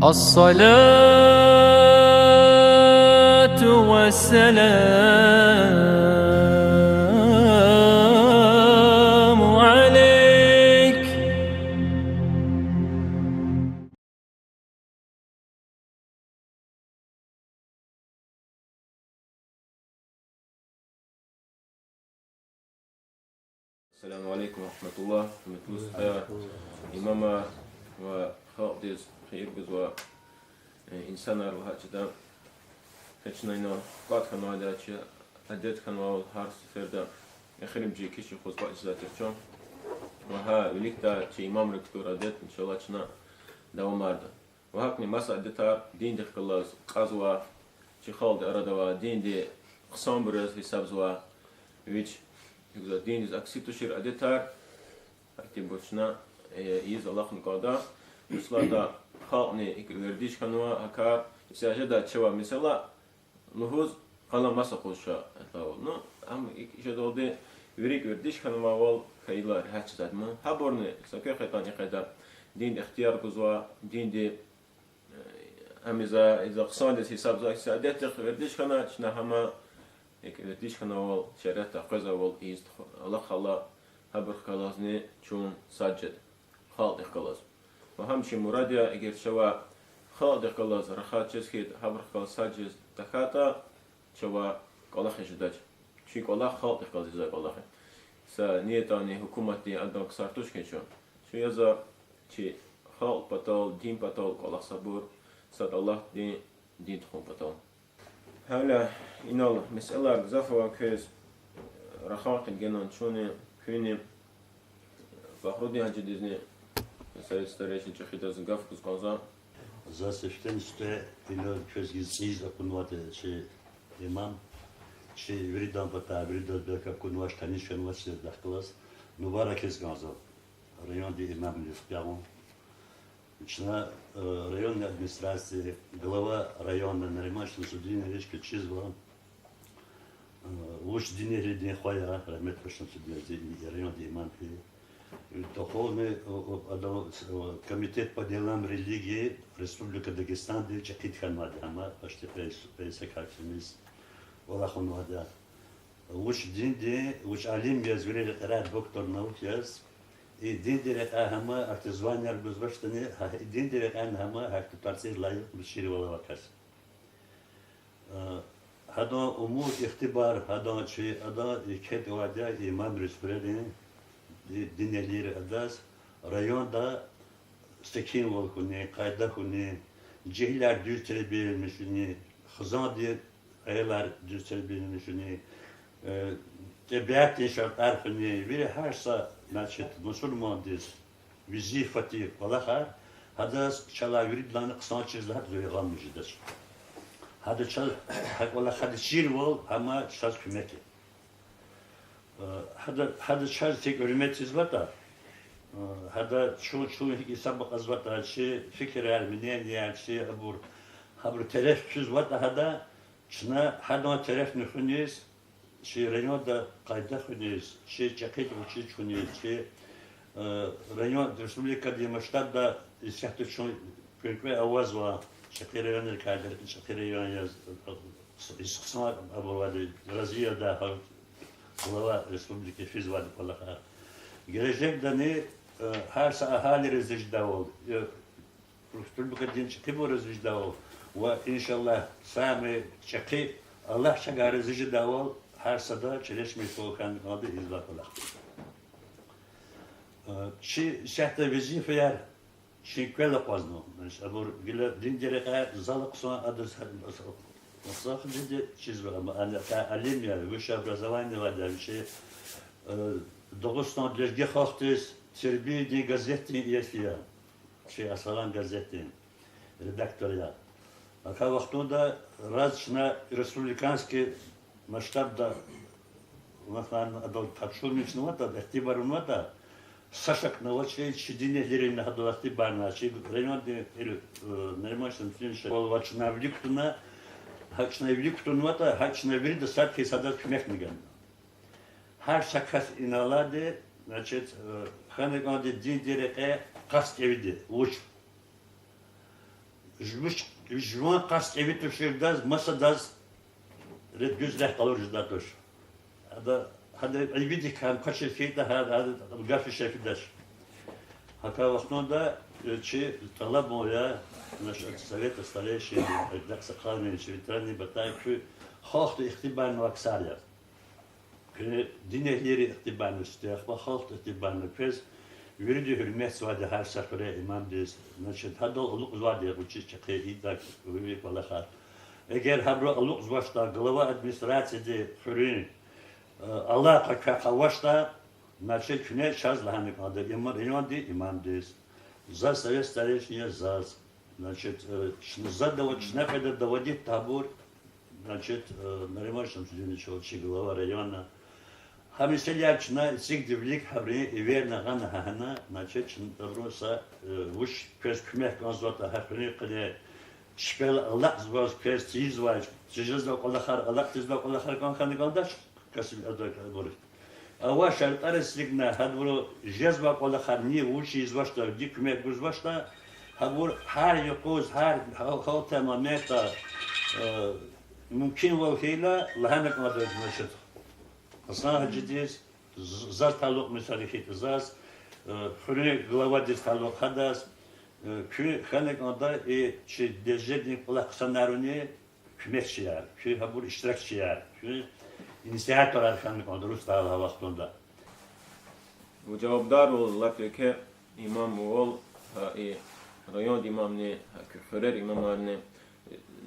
الصلاة والسلام عليك. السلام عليكم ورحمة الله وبركاته. إماما وخاطز خير بزوا إنسان الله جدا كشناينا قات خنوا داتش أدت خنوا هارس فردا يخرب جي كيش خوز باش زاترچون وها وليكتا شي إمام ركتور أدت إن شاء الله شنا دوام مردا وهاكني مسا أدتا دين دخ كلاز قازوا شي خالد أردوا دين دي قسم برز حساب زوا ويش دين из акситушир адетар актибочна из Аллах нкада услада хални иквердиш канва акар сяжада чава мисала нухуз кала маса куша ну ам ижадоде верик вердиш канва вал хайлар хачдадма хаборне сакер хайтани қайда дин ихтияр гузва дин де амиза из ақсандес хисаб за адет вердиш кана чна хама ليش كانوا شريت قزا والإيست الله خلا هبر خلاصني شون سجد خالد خلاص وهم شيء مراديا إجر شوا خالد خلاص رخات جسكيد هبر خلاص سجد تخاطا شوا الله خشدج شيء الله خالد خلاص زي الله سنيتاني حكومتي عندهم كسرتوش كنشون شو يزا شيء خالد بطل دين بطل الله صبور صد الله دين تخون بطل هلا إنال مسألة زفوا كيس رخاق الجنان شوني كوني فخرودي هنجديزني مسألة ستريش الجخيدة زنقاف كوز قنزا Засвещенстве или чрез изиз акунвате че имам че вридан пата вридан бека акунваш танишен ваше дахклас но вара кез газа район ди имам лифпярон Чна районной администрации, глава района Наримашин Судина Речка Чизва, лучше денег день хвая, рамет пошел сюда район Диманки, духовный комитет по делам религии Республика Дагестан, где Чакит Ханвада, ама почти пресекательниц, Валахунвада. Лучше день, лучше Алим я зверел рад доктор наук яс. И дин дирек ахама актизвания арбузваштане, дин дирек ахама актуарци лайк бишири вала вакас. Хада умур ихтибар, хада чи ада икет вадя имам рисбредин динелир адас районда стекин волкуни, кайда хуни, cihler düz terbiyelenmişini, hızan diye aylar düz terbiyelenmişini, tabiat şartlarını bir hersa значит Müslüman diz vizifati valaha hada çala yuridlan qısan çizler duyğanmışdır. Hada çal hak hada şir vol ama şaz kümeki. Hada çal tek hürmetsiz var da hada şu hesap qazvat da şey fikir ermeniyen yani şey habur teleffüz var da hada şuna hada telef nüfunis شيء ريون دا قاعدة خنيس شيء جاكيت وشيء خنيس شيء ريون الرسمية دي مشتاق دا يسحت شون كل أواز وا شقير ريون الكادر شقير ريون يز إسقسام أبو وادي رزية دا هوا الرسمية فيز وادي والله خير gelecek da ne her ahali rezij davul Reспублика din çıkı bu rezij davul ve inşallah sami çıkı Allah şagar rezij davul her sada çeleşme soğukan adı izlahlar. Çi şehte vazife yer çi kvela pazno. Abur gile dincereka zalık sonra adı nasıl dedi çizgi ama alim ya высшее образование var bir şey. Dağıstan dergi haftes Serbiye gazete yesiya. Şey asalan gazete redaktör ya. Aka vaktunda razna respublikanski масштабда вахан адал тапшурничный вата ихтибарун вата сашак навачей чидине лерин хадалахти барна чи район де нормашн финш волвачна вликтуна хачна вликтун вата хачна врида сатки садат кмехниган her şakas inaladı значит ханегаде дин дерeke каст evdi uç Jwan kast evi tuşurdaz, masadaz, düz kalır jdatur. Hadi elbidik hem kaçır fiyda hadi gafı şefidaş. Hatta vaktında çi talab moya naşat Sovet stareyşi daksa kalmayı çevitrani batay ki halk ihtibarını aksarya. Ki din ehleri ihtibarını istiyor, halk ihtibarını pez. Yürüdü hürmet vaadi her sefere imam diz. Naşat hadi oluk vaadi bu çiz çakı idak hürmet valahar. Eğer habro oluk vaşta glava administrasyede hürün Allah kakavaşta naşat küne şaz lahanı kadı. İmam diz. Zaz Sovet stareyşiye zaz. Значит, задавать, шнефеда доводить табор, значит, наримашем судебный человек, глава района. Хамиселячна, сигдивлик, хабри, и верно, гана, хана, значит, доброса, уж пес кмех, конзота, хапри, кане, шпел, аллах, звоз, пес, тизвач, чижездок, аллахар, аллах, тиздок, аллахар, конханы, кандаш, касим, адок, адборик. А ваш артаресlikna, хадбро, жездок, аллахар, не, уши, извашта, ди кмех, гузвашта, Habur her yokuz, her haltema meta mümkün vakıyla lahanek madde meşhur. Aslında ciddiyiz. Zaz taluk müsaade zaz. Hürri glavadis taluk hadas. Kü hanek madde şey dejednik ola kısanlarını kümekçiler. Kü habur iştirakçiler. Kü inisiyatorlar hanek madde Rus dağla vaktunda. Bu cevaplar oldular ki imam ol rayon imamne küfür imamlarne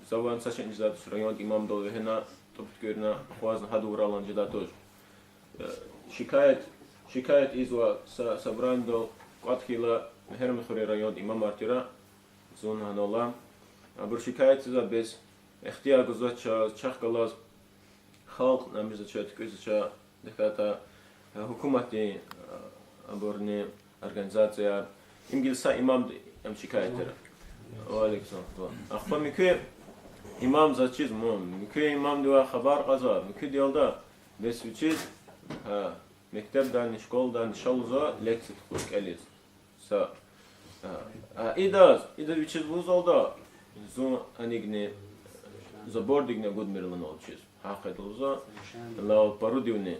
zaman saçın icraatı rayon imam dolu ve hena toput görüne fazla hadi uğralan cidatoj şikayet izva sabrando katkila her mehre rayon imam artıra zon hanola aber şikayet izva bez ihtiyar guzat çakkalaz halk namizat çat gözça dekata hükümeti aborne organizasyaya İngilizce imam am şikayetleri. Aleykümselam. Akfa mükü imam zaçiz mu? Mükü imam diwa haber qaza. Mükü diyalda bes uçiz mektepten, şkoldan, şalza leksit kuşk eliz. Sa idaz uçiz buz olda. Zo anigne zabordigne gudmirlan olçiz. Haqiqatulza la parudivne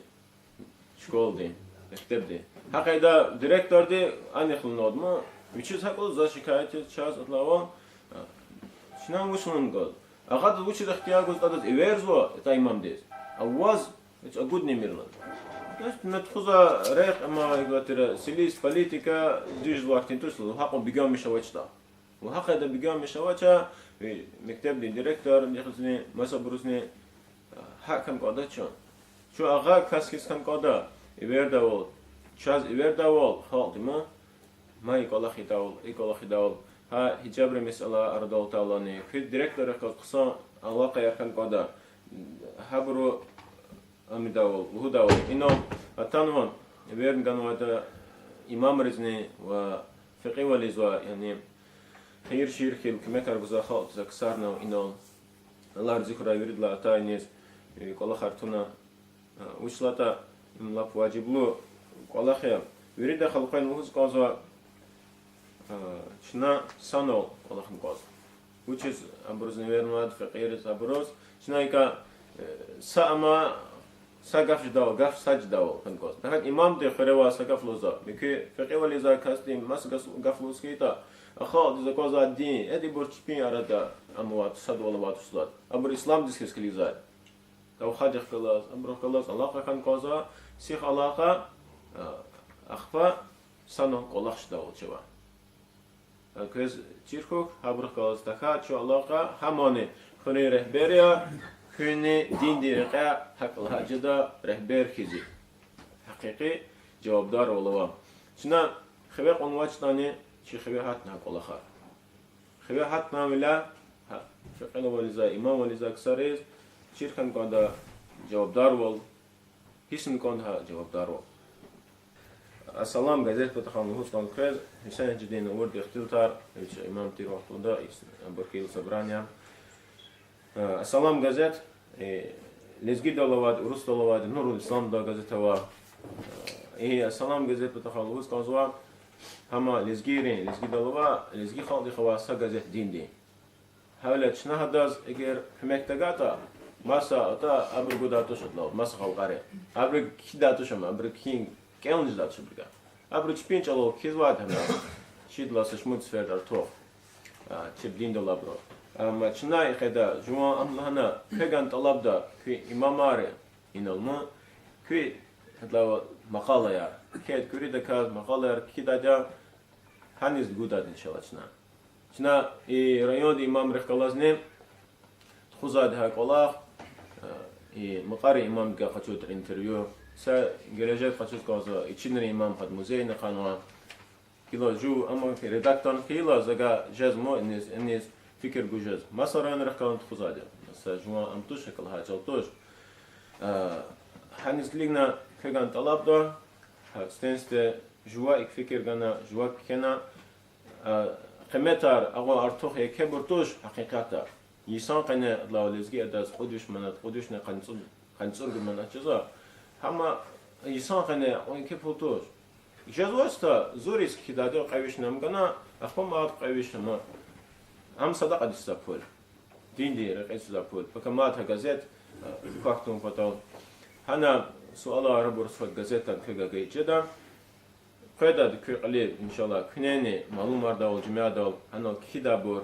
şkolde, mektepde. Haqiqda direktörde anixlın oldu. Uçiz haklı za şikayet çaz atlavan. Şinan uçlun gol. Ağad uçiz ihtiyar gozdadı everzo ta imam des. Avaz hiç agud nemirlan. Netxuza reyq ama gatira silis politika düz vaktin tuslu haqqo bigam mishawachta. Bu haqqada bigam mishawacha mektebde direktör nixsini masabrusni hakam qada çon. Şu ağa kaskis kam qada everdavol. Çaz everdavol xaltma ما يقول خداول ها حجاب مسألة أردول تالاني في ديركتور قصة علاقة يكن قدا habru amidavol hudavol إنه التنوان بيرن كانوا هذا إمام رزني وفقيه ولزوا يعني خير شير خير كم كاربزا خالد زكسرنا إنه الله ذكره يريد لا تاينيز كل خرطنا وشلاتا ملاك واجبلو كل خير يريد خلقين وهز قازوا شنا سانو Allah'ın koz. Which is ambrozun vermad faqir sabroz. Şuna ika sama sagaf gaf sajdaw kan koz. Fakat imam de khrewa sagaf loza. Çünkü faqih valiza kastim mas gaf loskita. Akha de koza din edi borçpin arada amwat sadwalavat uslat. Amr İslam diskes kilizat. Taw hajah kalas amro kalas alaqa kan koza sih alaqa akhfa sano kolashdaw çeva. Köz çirkok habrık kalas taka ço alaqa hamane khune rehberiya khune din dirqa hakl hacda rehber khizi. Haqiqi javobdar olava. Şuna xabar onwachtani çi xabar hatna kolaxa. Xabar hatna vela faqala waliza imam waliza aksariz çirkan konda javobdar ol. Hisin konda javobdar ol. Assalam gazet bataxan hustan khaz Hüseyin Cidin urd ikhtiltar imam tir vaqtunda barkil sabrania. Assalam gazet lezgi dalavad rus dalavad Nurul İslam da gazeta var. Assalam gazet bataxan hustan zwa hama lezgi dalava lezgi xalqi xawasa gazet dindi. حاولت شنهداز اگر کمکتگاتا مسا اتا ابر گوداتوش اتلاو مسا خالقاره ابر کی داتوشم ابر کین کلنج داتوش برگا ابر چپینچ الو کیزوات هم شیدلاس شموت سفر در توف چبدین دلابرو اما چنای خدا جوا املهنا پگان طلبدا کی اماماره اینالما کی هدلاو مقاله یار کید کوری دکاز مقاله یار کی دادا هنیز گوداد انشالله چنا и район имам рехкалазне خزاد هاكولا и مقاري имам га хочу интервью са гележет хочу сказать ичинный имам под музей на кануа кило жу ама редактор кило зага жазмо инес фикер гужаз масаран рехкалан خزاد са жуа амтуш кал хаджалтуш ханис лигна кеган талабдо стенсте жуа ик фикер гана жуа кена قمتار أقوى أرتوخ يكبرتوش حقيقة يسان قنا الله لزجي أداز خدوش منات خدوش نقنصر منات جزا هما يسان قنا ويكبرتوش جزواستا زوريس كدادو قويش نمغنا أخبار ما قويش نما هم صدق دستابول دين دي رقيس دستابول بكمات هجازات كاكتون فتال هنا سؤال عرب ورسفت جازتا كجا جدا قيدا دكر قليل إن شاء الله كنيني معلوم أرداول جميع دول أنا كيدابور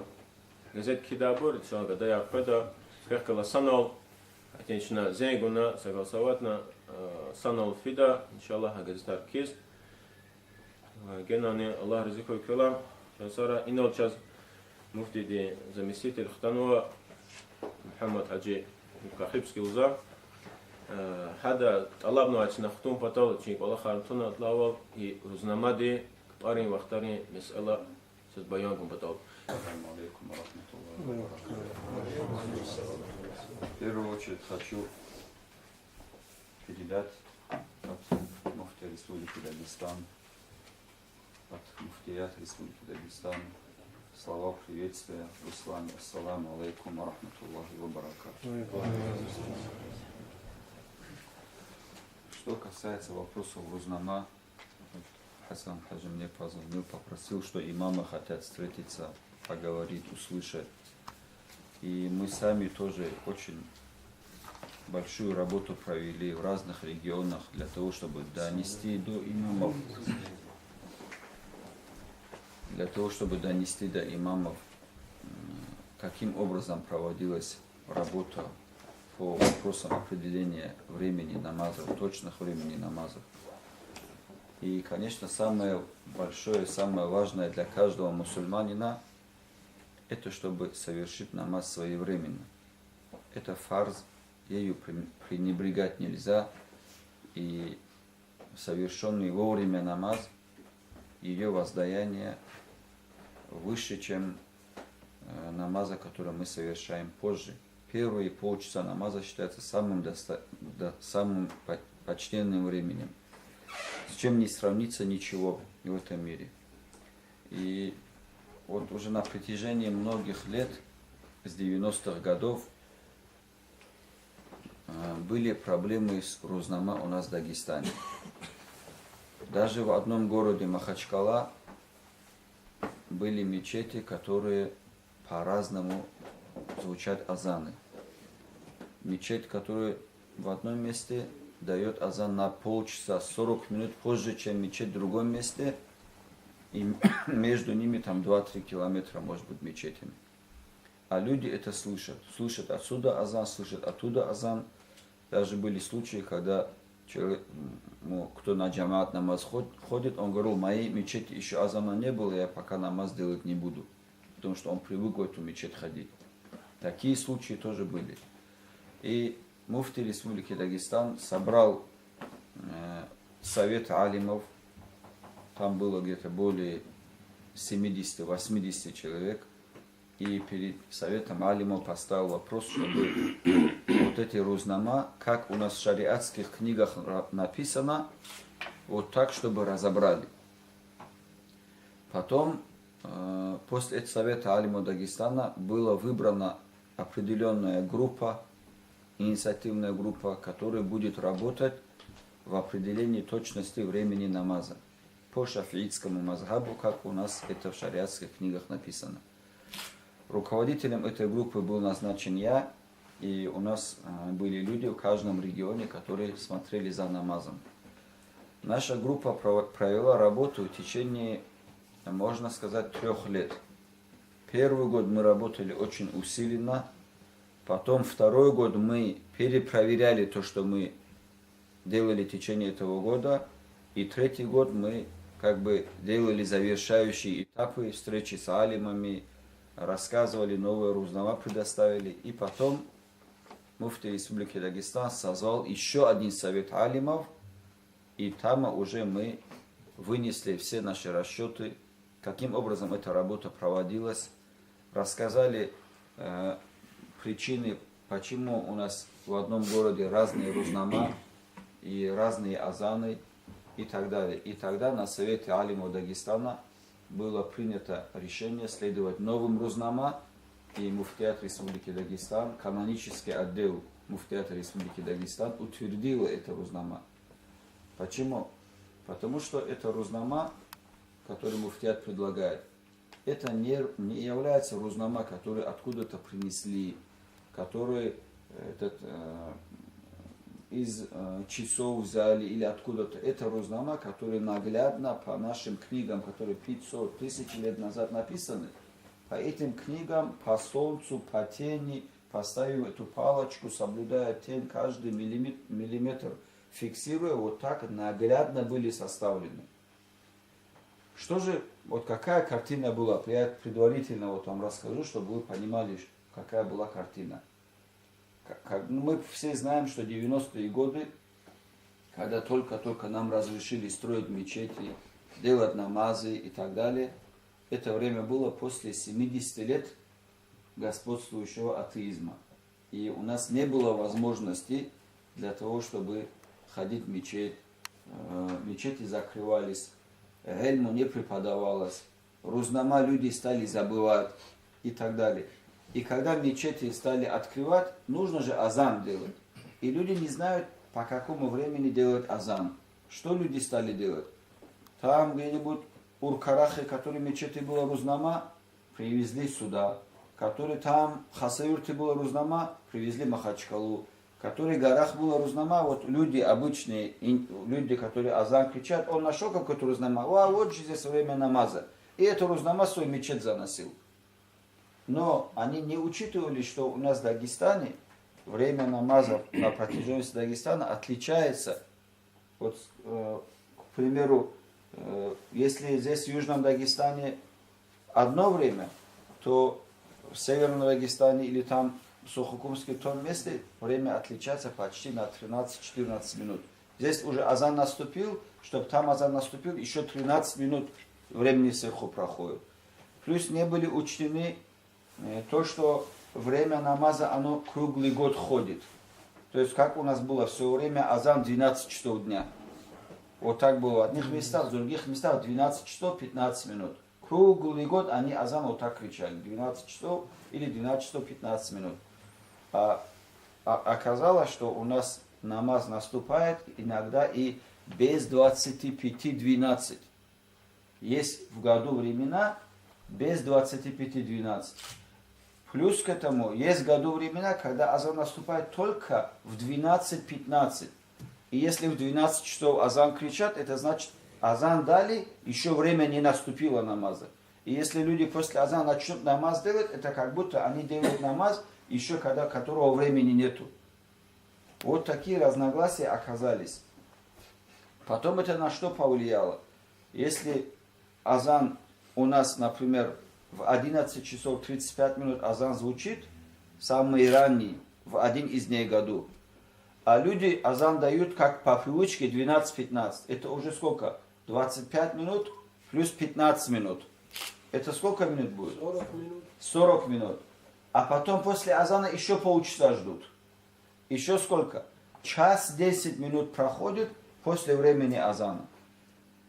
جزء كيدابور إن شاء الله قدايا قيدا كلا سنول أتينشنا زينغونا سجل سواتنا سنول فيدا إن شاء الله هجزء تركيز جناني الله رزقه كلام شاسارا إنه تشاز مفتي دي زميسيت الختانوا محمد حجي كخيبسكي وزا هذا طلبنا عشان نختم فتاة شيء والله خارطنا طلعوا هي روزنامة قارين واختارين مسألة شو بيانكم فتاة. السلام عليكم ورحمة الله وبركاته. В первую очередь хочу передать от муфтия Республики Дагестан, от муфтият Республики Дагестан слова приветствия в исламе. Ассаламу алейкум ва рахматуллахи ва баракатуху. Что касается вопросов Рузнама, Хасан Хаджи мне позвонил, попросил, что имамы хотят встретиться, поговорить, услышать. И мы сами тоже очень большую работу провели в разных регионах для того, чтобы донести до имамов, каким образом проводилась работа по вопросам определения времени намазов, точных времени намазов. И, конечно, самое большое, самое важное для каждого мусульманина – это чтобы совершить намаз своевременно. Это фарз, ею пренебрегать нельзя. И совершенный вовремя намаз, ее воздаяние выше, чем намаза, который мы совершаем позже. Первые полчаса намаза считается самым почтенным временем, с чем не сравнится ничего в этом мире. И вот уже на протяжении многих лет, с 90-х годов, были проблемы с Рузнама у нас в Дагестане. Даже в одном городе Махачкала были мечети, которые по-разному звучат азаны. Мечеть, которая в одном месте дает азан на полчаса, 40 минут позже, чем мечеть в другом месте, и между ними там 2-3 километра, может быть, мечетями. А люди это слышат. Слышат отсюда азан, слышат оттуда азан. Даже были случаи, когда человек, кто на джамаат намаз ходит, он говорил, в моей мечети еще азана не было, я пока намаз делать не буду. Потому что он привык в эту мечеть ходить. Такие случаи тоже были. И муфти Республики Дагестан собрал совет алимов. Там было где-то более 70-80 человек. И перед советом алимов поставил вопрос, чтобы вот эти рузнама, как у нас в шариатских книгах написано, вот так, чтобы разобрали. Потом, после этого совета алимов Дагестана, была выбрана определенная группа, инициативная группа, которая будет работать в определении точности времени намаза. По шафиитскому мазхабу, как у нас это в шариатских книгах написано. Руководителем этой группы был назначен я, и у нас были люди в каждом регионе, которые смотрели за намазом. Наша группа провела работу в течение, можно сказать, 3 лет. Первый год мы работали очень усиленно, потом второй год мы перепроверяли то, что мы делали в течение этого года, и третий год мы как бы делали завершающие этапы, встречи с алимами, рассказывали, новые рузнава предоставили, и потом муфти Республики Дагестан созвал еще один совет алимов, и там уже мы вынесли все наши расчеты, каким образом эта работа проводилась, рассказали причины, почему у нас в одном городе разные рузнама и разные азаны и так далее. И тогда на совете алимов Дагестана было принято решение следовать новым рузнама, и муфтиат Республики Дагестан, канонический отдел муфтиата Республики Дагестан утвердил это рузнама. Почему? Потому что это рузнама, который муфтиат предлагает, это не является рузнама, который откуда-то принесли, который из часов взяли или откуда-то. Это рузнама, который наглядно по нашим книгам, которые 500 тысяч лет назад написаны, по этим книгам, по солнцу, по тени, поставив эту палочку, соблюдая тень, каждый миллиметр фиксируя, вот так наглядно были составлены. Что же, вот какая картина была? Я предварительно вот вам расскажу, чтобы вы понимали, какая была картина. Мы все знаем, что 90-е годы, когда только-только нам разрешили строить мечети, делать намазы и так далее, это время было после 70 лет господствующего атеизма. И у нас не было возможности для того, чтобы ходить в мечеть. Мечети закрывались, гельму не преподавалось, рузнама люди стали забывать и так далее. И когда мечети стали открывать, нужно же азан делать. И люди не знают, по какому времени делать азан. Что люди стали делать? Там где-нибудь Уркарахе, который мечети была рузнама, привезли сюда. Который там Хасаюрте была рузнама, привезли Махачкалу. Который горах была рузнама, вот люди обычные, люди, которые азан кричат, он нашел какую-то рузнама, а вот же здесь время намаза. И эту рузнама свой мечеть заносил. Но они не учитывали, что у нас в Дагестане время намаза на протяженности Дагестана отличается. Вот, к примеру, если здесь в Южном Дагестане одно время, то в Северном Дагестане или там в Сухокумске, в том месте, время отличается почти на 13-14 минут. Здесь уже азан наступил, чтобы там азан наступил, еще 13 минут времени сверху проходит. Плюс не были учтены то, что время намаза, оно круглый год ходит. То есть, как у нас было все время азан 12 часов дня. Вот так было в одних местах, в других местах 12 часов 15 минут. Круглый год они азан вот так кричали. 12 часов или 12 часов 15 минут. Оказалось, что у нас намаз наступает иногда и без 25-12. Есть в году времена без 25-12. Плюс к этому есть в году времена, когда азан наступает только в 12-15. И если в 12 часов азан кричат, это значит, азан дали, еще время не наступило намаза. И если люди после азана начнут намаз делать, это как будто они делают намаз, еще которого времени нету. Вот такие разногласия оказались. Потом это на что повлияло? Если азан у нас, например, в 11 часов 35 минут азан звучит, самый ранний, в один из дней году, а люди азан дают как по привычке 12-15. Это уже сколько? 25 минут плюс 15 минут. Это сколько минут будет? 40 минут. 40 минут. А потом после азана еще полчаса ждут. Еще сколько? Час 10 минут проходит после времени азана.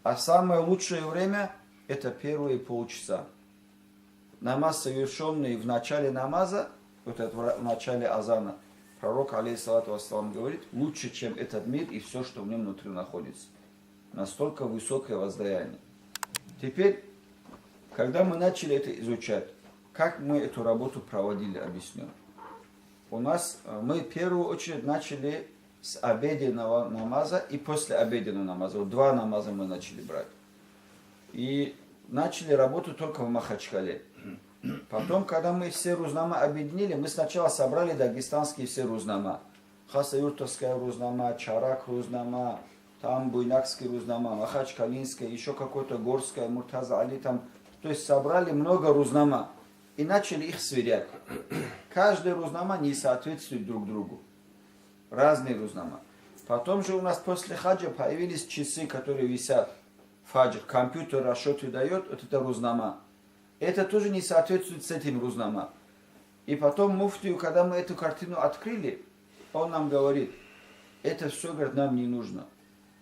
А самое лучшее время это первые полчаса. Намаз, совершенный в начале намаза, вот это в начале азана, пророк, алейхиссалату вассалам, говорит, лучше, чем этот мир и все, что в нем внутри находится. Настолько высокое воздаяние. Теперь, когда мы начали это изучать, как мы эту работу проводили, объясню. Мы в первую очередь начали с обеденного намаза и после обеденного намаза. Вот 2 намаза мы начали брать. И начали работу только в Махачкале. Потом, когда мы все рузнама объединили, мы сначала собрали дагестанские все рузнама. Хасаюртовская рузнама, Чарак рузнама, там Буйнакский рузнама, Махачкалинская, еще какое-то Горское, Муртаза Али там. То есть собрали много рузнама и начали их сверять. Каждый рузнама не соответствует друг другу. Разные рузнама. Потом же у нас после хаджа появились часы, которые висят в хаджах. Компьютер расчет выдает, вот это рузнама. Это тоже не соответствует с этим рузнама. И потом муфтию, когда мы эту картину открыли, он нам говорит, это все, говорит, нам не нужно.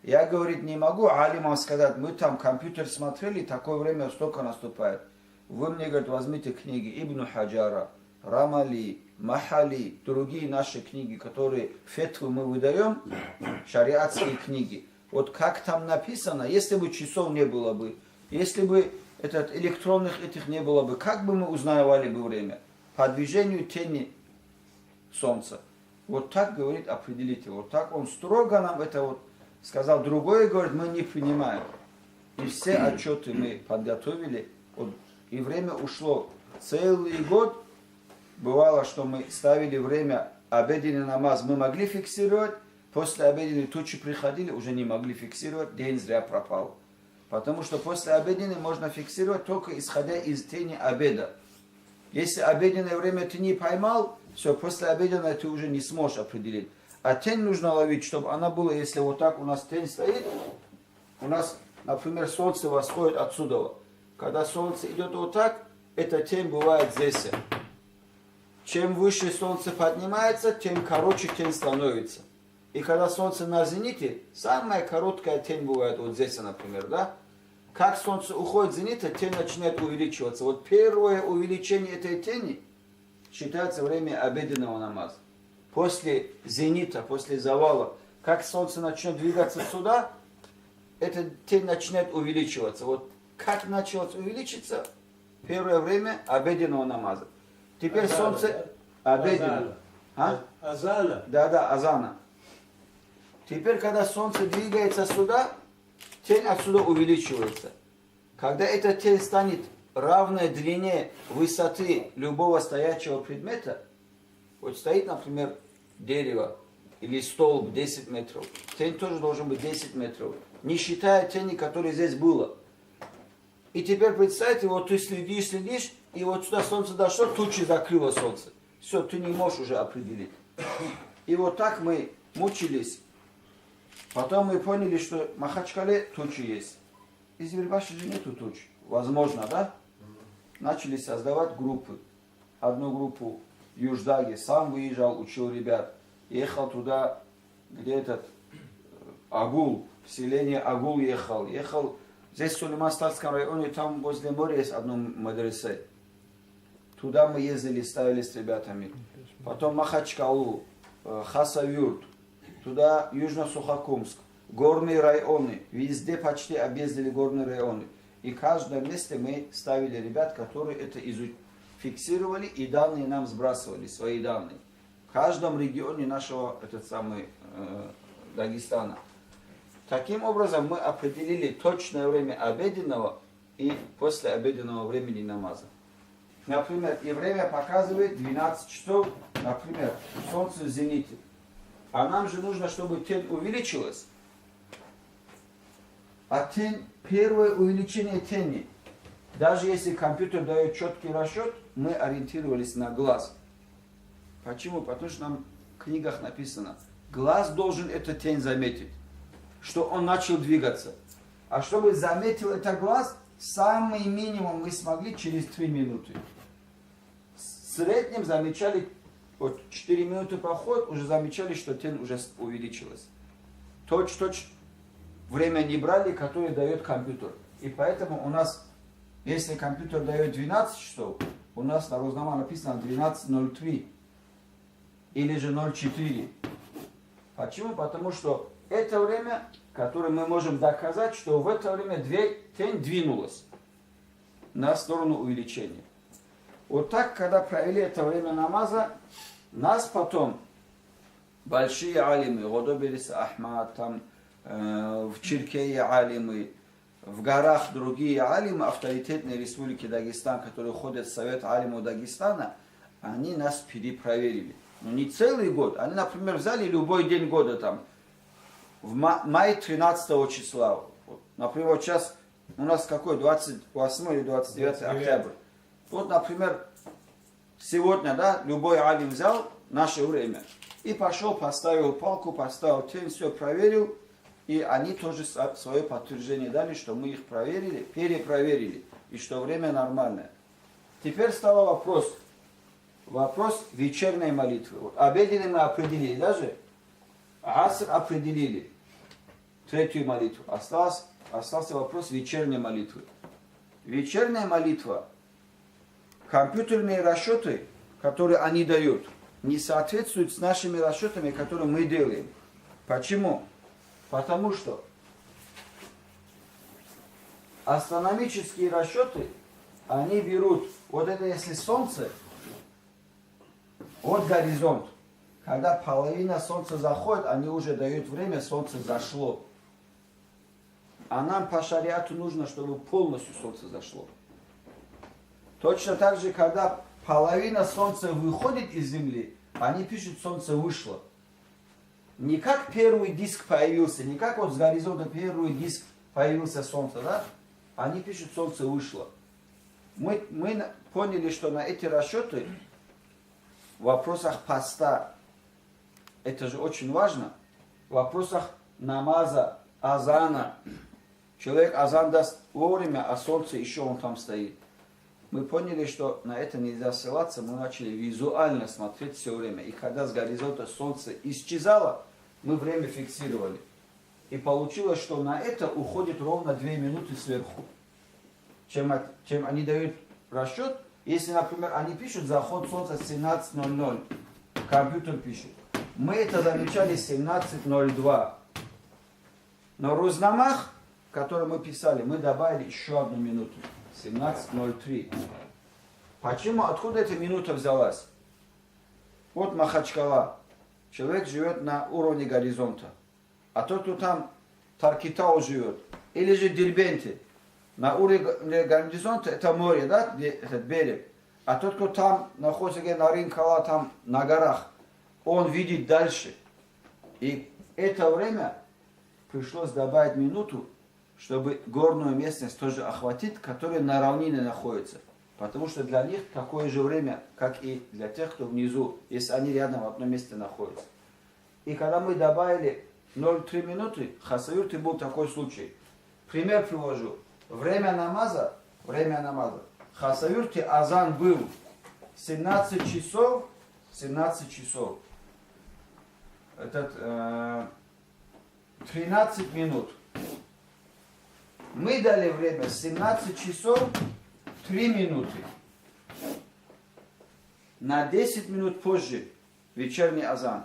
Я, говорит, не могу алимам сказать, мы там компьютер смотрели, такое время столько наступает. Вы мне, говорит, возьмите книги Ибн Хаджара, Рамали, Махали, другие наши книги, которые фетвы мы выдаем, шариатские книги. Вот как там написано, если бы часов не было бы, если бы электронных этих не было бы, как бы мы узнавали бы время? По движению тени солнца. Вот так, говорит, определите. Вот так он строго нам это вот сказал. Другое, говорит, мы не принимаем. И все отчеты мы подготовили. Вот, и время ушло целый год. Бывало, что мы ставили время, обеденный намаз мы могли фиксировать. После обеденной тучи приходили, уже не могли фиксировать. День зря пропал. Потому что после обеденной можно фиксировать только исходя из тени обеда. Если обеденное время ты не поймал, все, после обеденной ты уже не сможешь определить. А тень нужно ловить, чтобы она была, если вот так у нас тень стоит, у нас, например, солнце восходит отсюда. Когда солнце идет вот так, эта тень бывает здесь. Чем выше солнце поднимается, тем короче тень становится. И когда солнце на зените, самая короткая тень бывает вот здесь, например, да? Как солнце уходит с зенита, тень начинает увеличиваться. Вот первое увеличение этой тени считается время обеденного намаза. После зенита, после завала, как солнце начнет двигаться сюда, эта тень начинает увеличиваться. Вот как началось увеличиться, первое время обеденного намаза. Теперь азана, солнце обеденное. Азана. Да, азана. Теперь, когда солнце двигается сюда, тень отсюда увеличивается. Когда эта тень станет равной длине высоты любого стоячего предмета, вот стоит, например, дерево или столб 10 метров, тень тоже должен быть 10 метров, не считая тени, которая здесь была. И теперь представьте, вот ты следишь, и вот сюда солнце дошло, тучи закрыло солнце. Все, ты не можешь уже определить. И вот так мы мучились. Потом мы поняли, что в Махачкале тучи есть. Из Вербаши же нету туч. Возможно, да? Начали создавать группы. Одну группу в Юждаге сам выезжал, учил ребят. Ехал туда, где этот Агул, селение Агул ехал. Здесь в Сулейман-Статском районе, там возле моря есть одно мадресе. Туда мы ездили, ставили с ребятами. Потом Махачкалу, Хасавюрт. Туда Южно-Сухокумск, горные районы, везде почти объездили горные районы. И в каждом месте мы ставили ребят, которые это фиксировали и данные нам сбрасывали, свои данные. В каждом регионе нашего Дагестана. Таким образом мы определили точное время обеденного и послеобеденного времени намаза. Например, и время показывает 12 часов, например, солнце в зените. А нам же нужно, чтобы тень увеличилась. А тень, первое увеличение тени, даже если компьютер дает четкий расчет, мы ориентировались на глаз. Почему? Потому что нам в книгах написано, глаз должен эту тень заметить, что он начал двигаться. А чтобы заметил это глаз, самый минимум мы смогли через 3 минуты. В среднем замечали, вот 4 минуты проход, уже замечали, что тень уже увеличилась. Точь-точь время не брали, которое дает компьютер. И поэтому у нас, если компьютер дает 12 часов, у нас на Рознама написано 12:03 или же 0:04. Почему? Потому что это время, которое мы можем доказать, что в это время тень двинулась на сторону увеличения. Вот так, когда провели это время намаза, нас потом большие алимы, Годоберис Ахмад, там в Чиркее алимы, в горах другие алимы, авторитетные республики Дагестан, которые ходят в Совет алимов Дагестана, они нас перепроверили. Но не целый год, они, например, взяли любой день года там, в мае 13 числа. Вот, например, вот сейчас у нас какой, 28 или 29 октября. Вот, например, сегодня, да, любой алим взял наше время и пошел, поставил палку, поставил тень, все проверил, и они тоже свое подтверждение дали, что мы их проверили, перепроверили, и что время нормальное. Теперь стал вопрос вечерней молитвы. Вот, обеденный мы определили, даже аср определили, третью молитву. Остался вопрос вечерней молитвы. Вечерняя молитва, компьютерные расчеты, которые они дают, не соответствуют с нашими расчетами, которые мы делаем. Почему? Потому что астрономические расчеты, они берут, вот это если солнце, вот горизонт, когда половина солнца заходит, они уже дают время, солнце зашло. А нам по шариату нужно, чтобы полностью солнце зашло. Точно так же, когда половина солнца выходит из земли, они пишут, солнце вышло. Не как первый диск появился, не как вот с горизонта первый диск появился солнце, да? Они пишут, солнце вышло. Мы поняли, что на эти расчеты в вопросах поста, это же очень важно, в вопросах намаза, азана, человек азан даст вовремя, а солнце еще он там стоит. Мы поняли, что на это нельзя ссылаться, мы начали визуально смотреть все время. И когда с горизонта солнце исчезало, мы время фиксировали. И получилось, что на это уходит ровно 2 минуты сверху. Чем они дают расчет, если, например, они пишут заход солнца 17:00, компьютер пишет. Мы это замечали 17:02. Но в Рузнамах, который мы писали, мы добавили еще 1 минуту. 17:03. Почему? Откуда эта минута взялась? Вот Махачкала. Человек живет на уровне горизонта. А тот, кто там Таркитау живет. Или же Дербенте. На уровне горизонта это море, да, этот берег. А тот, кто там находится на Ринкала, там на горах, он видит дальше. И это время пришлось добавить минуту, чтобы горную местность тоже охватить, которая на равнине находится. Потому что для них такое же время, как и для тех, кто внизу, если они рядом в одном месте находятся. И когда мы добавили 0,3 минуты, хасаюрты был такой случай. Пример привожу. Время намаза, хасаюрте азан был 17 часов, этот 13 минут. Мы дали время 17 часов 3 минуты. На 10 минут позже вечерний азан.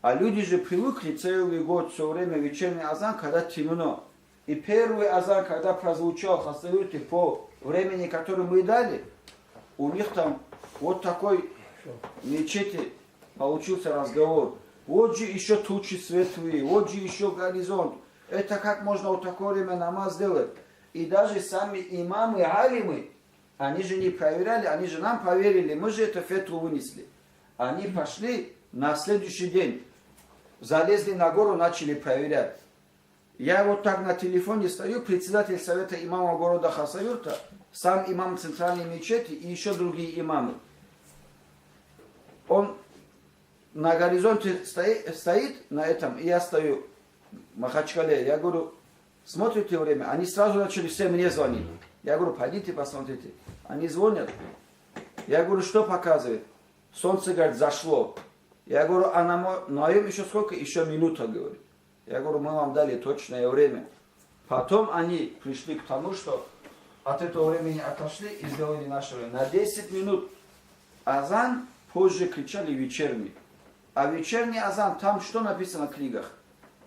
А люди же привыкли целый год все время вечерний азан, когда темно. И первый азан, когда прозвучал хасаюрте по времени, которое мы дали, у них там вот такой в мечети получился разговор. Вот же еще тучи светлые, вот же еще горизонт. Это как можно вот такое время намаз делать? И даже сами имамы, алимы, они же не проверяли, они же нам поверили, мы же это фетву вынесли. Они пошли на следующий день, залезли на гору, начали проверять. Я вот так на телефоне стою, председатель совета имама города Хасаюрта, сам имам центральной мечети и еще другие имамы. Он на горизонте стоит на этом, и я стою в Махачкале. Я говорю, смотрите время? Они сразу начали все мне звонить. Я говорю, пойдите посмотрите. Они звонят. Я говорю, что показывает? Солнце, говорит, зашло. Я говорю, а на моем еще сколько? Еще минута, говорит. Я говорю, мы вам дали точное время. Потом они пришли к тому, что от этого времени отошли и сделали наше время. На 10 минут азан, позже кричали вечерний. А вечерний азан, там что написано в книгах?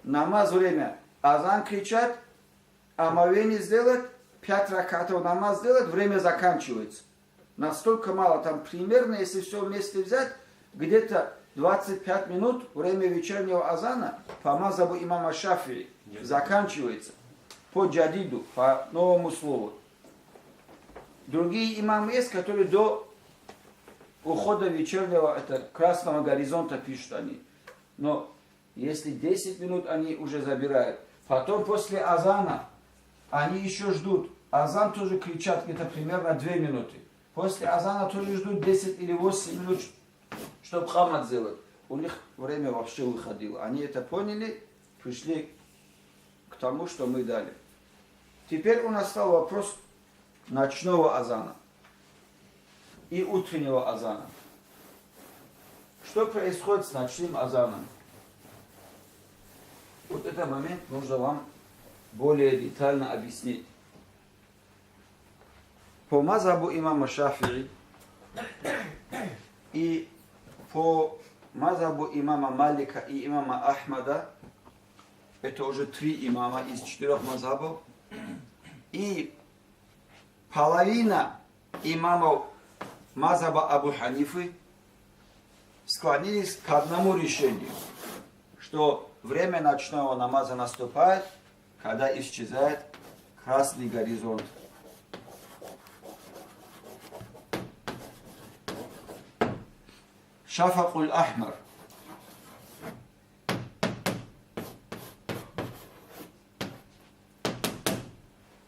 Намаз время. Азан кричат, омовение сделать, 5 ракатов намаз сделать, время заканчивается. Настолько мало, там примерно, если все вместе взять, где-то 25 минут время вечернего азана по мазхабу имама Шафии заканчивается по джадиду, по новому слову. Другие имамы есть, которые до ухода вечернего, это красного горизонта пишут они. Но если 10 минут они уже забирают, потом после азана они еще ждут. Азан тоже кричат где-то примерно 2 минуты. После азана тоже ждут 10 или 8 минут, чтобы хамад сделать. У них время вообще выходило. Они это поняли, пришли к тому, что мы дали. Теперь у нас стал вопрос ночного азана и утреннего азана. Что происходит с ночным азаном? Вот этот момент нужно вам более детально объяснить. По мазхабу имама Шафии и по мазхабу имама Малика и имама Ахмада, это уже 3 имама из 4 мазхабов, и половина имамов мазхаба Абу Ханифы склонились к одному решению, что время ночного намаза наступает, когда исчезает красный горизонт. Шафакуль Ахмар.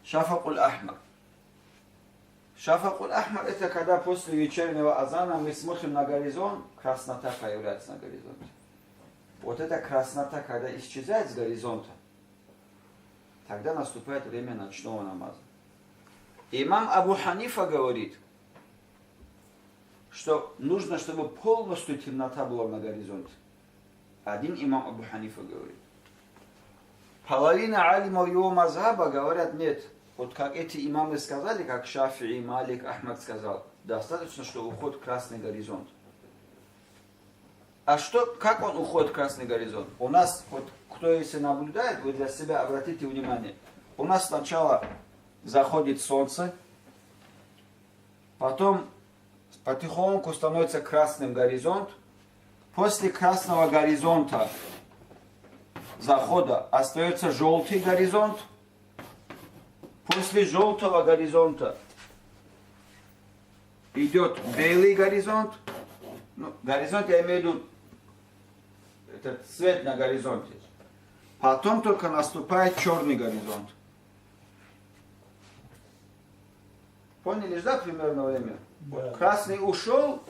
Шафакуль Ахмар. Шафакуль Ахмар это когда после вечернего азана мы смотрим на горизонт, краснота появляется на горизонте. Вот эта краснота, когда исчезает с горизонта, тогда наступает время ночного намаза. Имам Абу Ханифа говорит, что нужно, чтобы полностью темнота была на горизонте. Один имам Абу Ханифа говорит. Половина алимов его мазхаба говорят, нет. Вот как эти имамы сказали, как Шафии, Малик, Ахмад сказал, достаточно, что уходит красный горизонт. А что, как он уходит красный горизонт? У нас, вот кто если наблюдает, вы для себя обратите внимание. У нас сначала заходит солнце, потом потихоньку становится красным горизонт. После красного горизонта захода остается желтый горизонт. После желтого горизонта идет белый горизонт. Ну, горизонт я имею в виду этот цвет на горизонте. Потом только наступает черный горизонт. Поняли, да, примерно время? Вот красный ушел,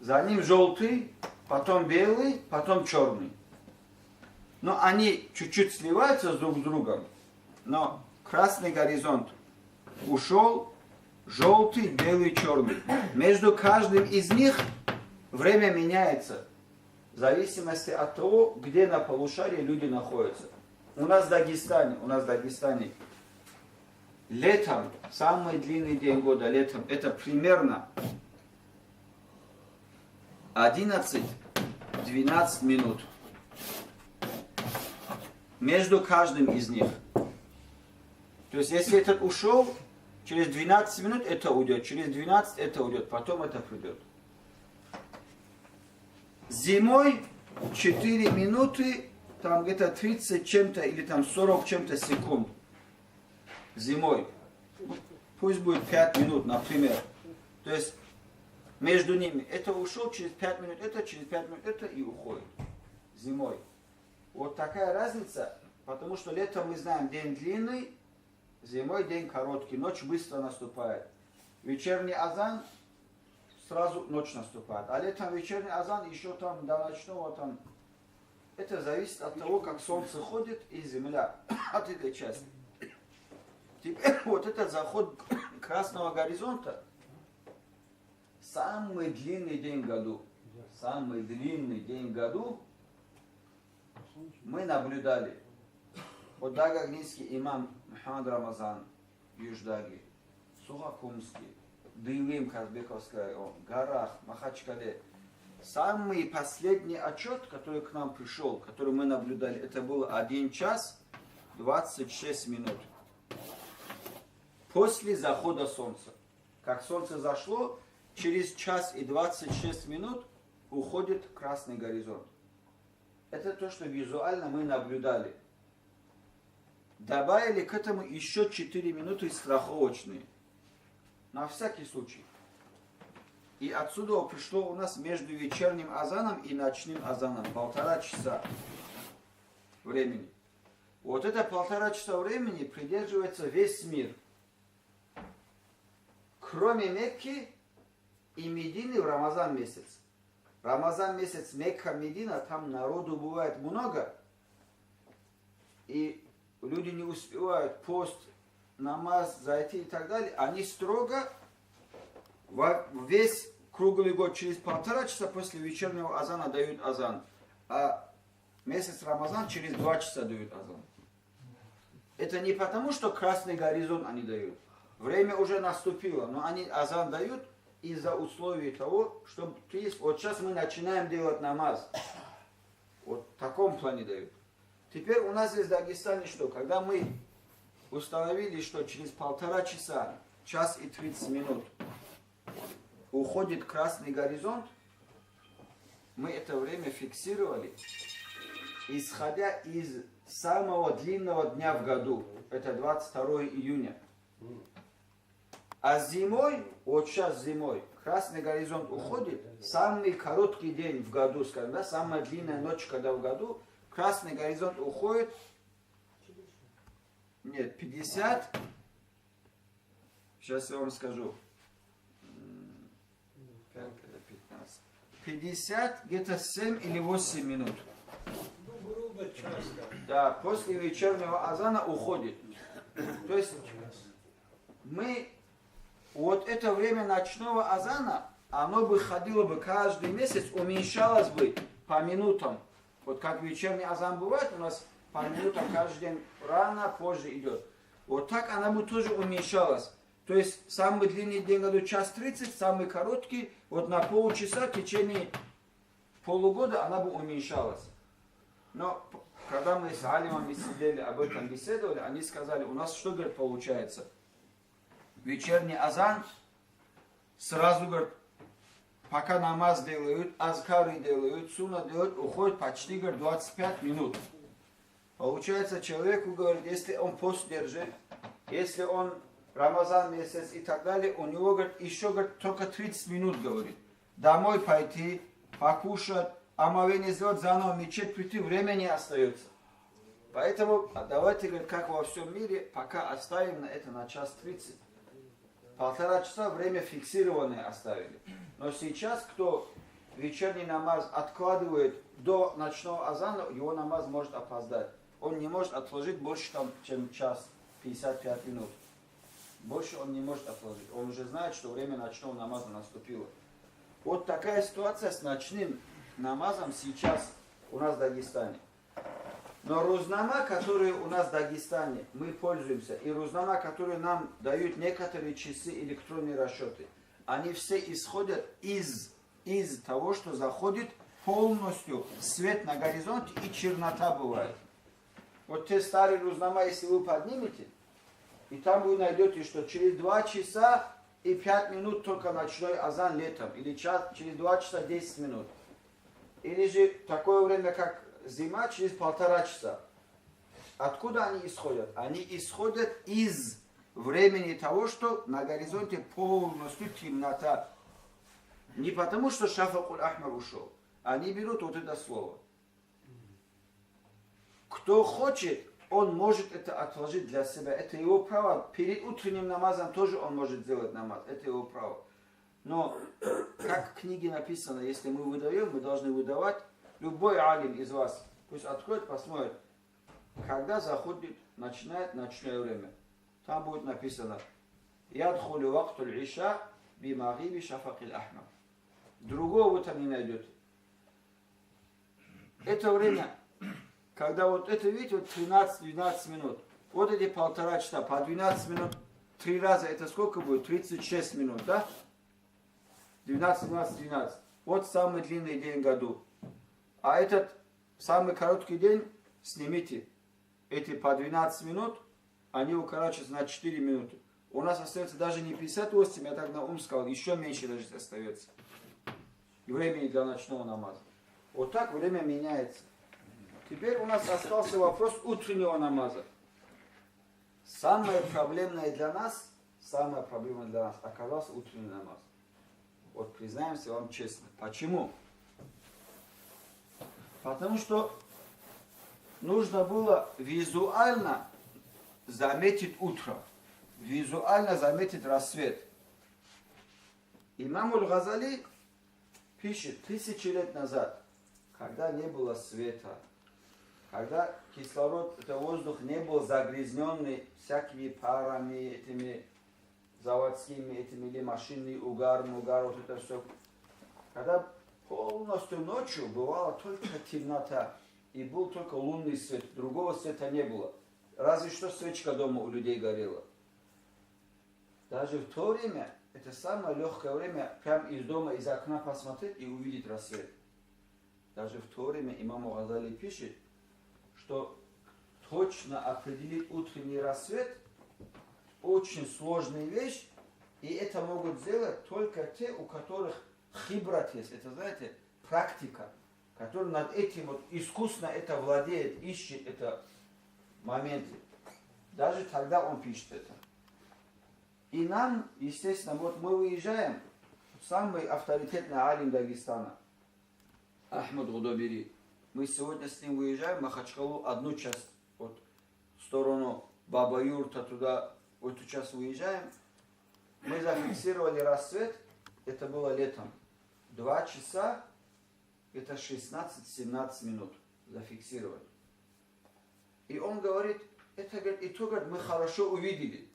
за ним желтый, потом белый, потом черный. Но они чуть-чуть сливаются друг с другом. Но красный горизонт ушел, желтый, белый, черный. Между каждым из них время меняется. В зависимости от того, где на полушарии люди находятся. У нас в Дагестане летом, самый длинный день года летом, это примерно 11-12 минут. Между каждым из них. То есть, если этот ушел, через 12 минут это уйдет, через 12 это уйдет, потом это придет. Зимой 4 минуты, там где-то 30 чем-то или там 40 чем-то секунд. Зимой. Пусть будет 5 минут, например. То есть между ними. Это ушел, через 5 минут это, через 5 минут это и уходит. Зимой. Вот такая разница, потому что летом мы знаем день длинный, зимой день короткий, ночь быстро наступает. Вечерний азан, сразу ночь наступает. А летом вечерний азан еще там до ночного там. Это зависит от того, как солнце ходит и земля от этой части. Теперь вот этот заход красного горизонта самый длинный день в году. Самый длинный день в году мы наблюдали. Вот Дагагнийский имам Мухаммад Рамазан, Юждаги, Сухокумский, Дылым, Казбековская, в горах, Махачкале. Самый последний отчет, который к нам пришел, который мы наблюдали, это был 1 час 26 минут. После захода солнца. Как солнце зашло, через час и 26 минут уходит красный горизонт. Это то, что визуально мы наблюдали. Добавили к этому еще 4 минуты страховочные. На всякий случай. И отсюда пришло у нас между вечерним азаном и ночным азаном 1,5 часа времени. Вот это 1,5 часа времени придерживается весь мир. Кроме Мекки и Медины в Рамазан месяц. Рамазан месяц Мекка, Медина, там народу бывает много. И люди не успевают пост, намаз зайти и так далее. Они строго весь круглый год через 1,5 часа после вечернего азана дают азан. А месяц Рамазан через 2 часа дают азан. Это не потому, что красный горизонт они дают. Время уже наступило, но они азан дают из-за условий того, что вот сейчас мы начинаем делать намаз. Вот в таком плане дают. Теперь у нас здесь в Дагестане что? Когда мы установили, что через 1,5 часа, час и 30 минут уходит красный горизонт, мы это время фиксировали, исходя из самого длинного дня в году. Это 22 июня. А зимой, вот сейчас зимой, красный горизонт уходит, самый короткий день в году, скажем, да, самая длинная ночь, когда в году, красный горизонт уходит, нет, 50, сейчас я вам скажу, 50, где-то 7 или 8 минут. Ну, грубо час. Да, после вечернего азана уходит. То есть мы, вот это время ночного азана, оно бы ходило бы каждый месяц, уменьшалось бы по минутам. Вот как вечерний азан бывает, у нас по минутам каждый день рано, позже идет. Вот так она бы тоже уменьшалась. То есть самый длинный день году час 30, самый короткий, вот на полчаса в течение полугода она бы уменьшалась. Но когда мы с алимами сидели, об этом беседовали, они сказали, у нас что, говорит, получается? Вечерний азан, сразу, говорит, пока намаз делают, азкары делают, сунна делают, уходит почти, говорит, 25 минут. Получается, человеку, говорит, если он пост держит, если он Рамазан месяц и так далее, у него, говорит, еще, говорит, только 30 минут, говорит. Домой пойти, покушать, омовение сделать, заново в мечеть прийти, времени не остается. Поэтому давайте, говорит, как во всем мире, пока оставим на это на час 30. 1,5 часа время фиксированное оставили. Но сейчас, кто вечерний намаз откладывает до ночного азана, его намаз может опоздать. Он не может отложить больше, чем час 55 минут. Больше он не может отложить. Он уже знает, что время ночного намаза наступило. Вот такая ситуация с ночным намазом сейчас у нас в Дагестане. Но рузнама, которые у нас в Дагестане, мы пользуемся, и рузнама, которые нам дают некоторые часы, электронные расчеты, они все исходят из того, что заходит полностью свет на горизонте и чернота бывает. Вот те старые рузнама, если вы поднимете, и там вы найдете, что через 2 часа и 5 минут только ночной азан летом, или через 2 часа 10 минут. Или же такое время, как зима, через 1,5 часа. Откуда они исходят? Они исходят из времени того, что на горизонте полностью темнота. Не потому, что шафакуль ахмар ушел. Они берут вот это слово. Кто хочет, он может это отложить для себя. Это его право. Перед утренним намазом тоже он может сделать намаз. Это его право. Но, как в книге написано, если мы выдаем, мы должны выдавать. Любой алим из вас, пусть откроет, посмотрит, когда заходит, начинает ночное время. Там будет написано «Ядхулю вактуль иша бимагиби шафакиль ахмар». Другого вы там не найдете. Это время, когда вот это, видите, вот 13-12 минут. Вот эти 1,5 часа, по 12 минут, 3 раза, это сколько будет? 36 минут, да? 12, 12, 12. Вот самый длинный день в году. А этот самый короткий день снимите. Эти по 12 минут, они укорачиваются на 4 минуты. У нас остается даже не 58, я так на ум сказал, еще меньше даже остается. И времени для ночного намаза. Вот так время меняется. Теперь у нас остался вопрос утреннего намаза. Самое проблемное для нас оказался утренний намаз. Вот признаемся вам честно. Почему? Потому что нужно было визуально заметить утро, визуально заметить рассвет. Имам Аль-Газали пишет 1000 лет назад, когда не было света, когда кислород, это воздух не был загрязненный всякими парами, этими заводскими, этими или машинный угар, вот это все. Когда полностью ночью бывала только темнота, и был только лунный свет, другого света не было. Разве что свечка дома у людей горела. Даже в то время, это самое легкое время, прямо из дома, из окна посмотреть и увидеть рассвет. Даже в то время имам Газали пишет, что точно определить утренний рассвет очень сложная вещь, и это могут сделать только те, у которых хибрат есть. Это, знаете, практика, который над этим вот искусно это владеет, ищет это моменты. Даже тогда он пишет это. И нам, естественно, вот мы выезжаем, самый авторитетный алим Дагестана, Ахмад Гудобери. Мы сегодня с ним выезжаем в Махачкалу одну часть, вот в сторону Баба-Юрта, туда, в эту часть выезжаем. Мы зафиксировали рассвет, это было летом. 2 часа, это 16-17 минут зафиксировали. И он говорит, это говорит, и то, говорит, мы хорошо увидели.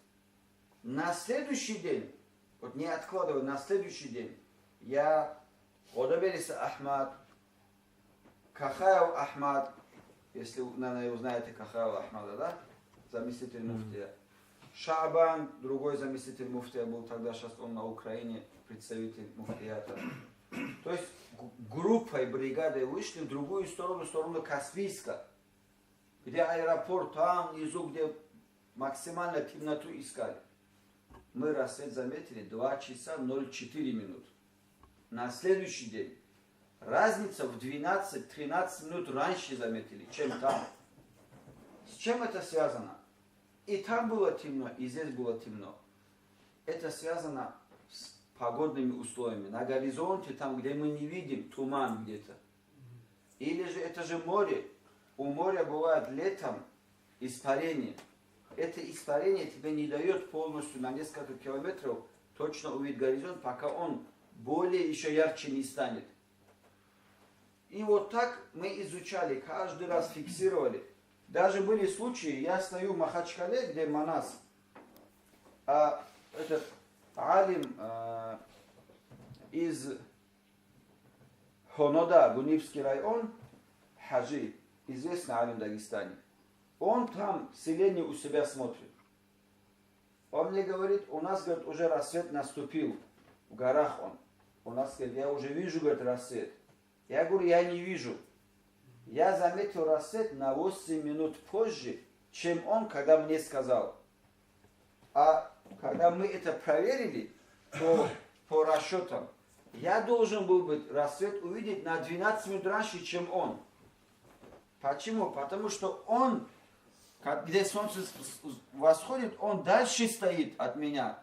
На следующий день, вот не откладывая, на следующий день, я, Гудобериса Ахмад, Кахаев Ахмад, если, наверное, вы знаете Кахаева Ахмада, да? Заместитель муфтия. Шабан, другой заместитель муфтия был тогда, сейчас он на Украине, представитель муфтията. То есть группой, бригадой вышли в другую сторону, в сторону Каспийска, где аэропорт, там внизу, где максимально темноту искали. Мы рассвет заметили 2 часа 04 минут. На следующий день разница в 12-13 минут раньше заметили, чем там. С чем это связано? И там было темно, и здесь было темно. Это связано с погодными условиями. На горизонте, там, где мы не видим, туман где-то. Или же это же море. У моря бывает летом испарение. Это испарение тебе не дает полностью на несколько километров точно увидеть горизонт, пока он более еще ярче не станет. И вот так мы изучали, каждый раз фиксировали. Даже были случаи, я стою в Махачкале, где Манас, а этот алим из Хонода, Гунивский район, Хаджи, известный алим в Дагестане, он там селение у себя смотрит. Он мне говорит, у нас, говорит, уже рассвет наступил, в горах он. У нас, говорит, я уже вижу, говорит, рассвет. Я говорю, я не вижу. Я заметил рассвет на 8 минут позже, чем он, когда мне сказал. А когда мы это проверили, то по расчетам, я должен был бы рассвет увидеть на 12 минут раньше, чем он. Почему? Потому что он, где солнце восходит, он дальше стоит от меня.